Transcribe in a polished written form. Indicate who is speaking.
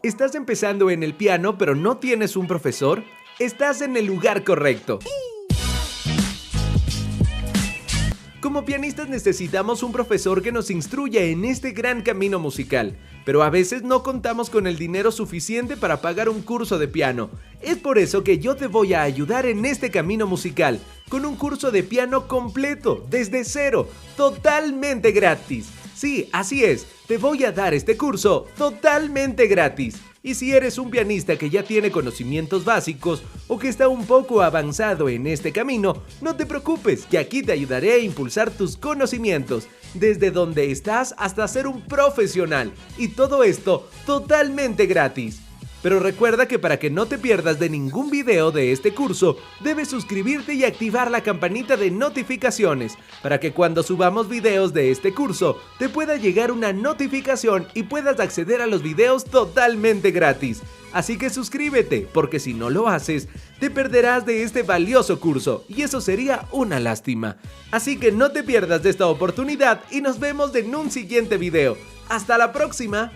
Speaker 1: ¿Estás empezando en el piano pero no tienes un profesor? Estás en el lugar correcto. Como pianistas necesitamos un profesor que nos instruya en este gran camino musical, pero a veces no contamos con el dinero suficiente para pagar un curso de piano. Es por eso que yo te voy a ayudar en este camino musical, con un curso de piano completo, desde cero, totalmente gratis. Sí, así es, te voy a dar este curso totalmente gratis. Y si eres un pianista que ya tiene conocimientos básicos o que está un poco avanzado en este camino, no te preocupes, que aquí te ayudaré a impulsar tus conocimientos, desde donde estás hasta ser un profesional, y todo esto totalmente gratis. Pero recuerda que para que no te pierdas de ningún video de este curso, debes suscribirte y activar la campanita de notificaciones, para que cuando subamos videos de este curso, te pueda llegar una notificación y puedas acceder a los videos totalmente gratis. Así que suscríbete, porque si no lo haces, te perderás de este valioso curso, y eso sería una lástima. Así que no te pierdas de esta oportunidad y nos vemos en un siguiente video. ¡Hasta la próxima!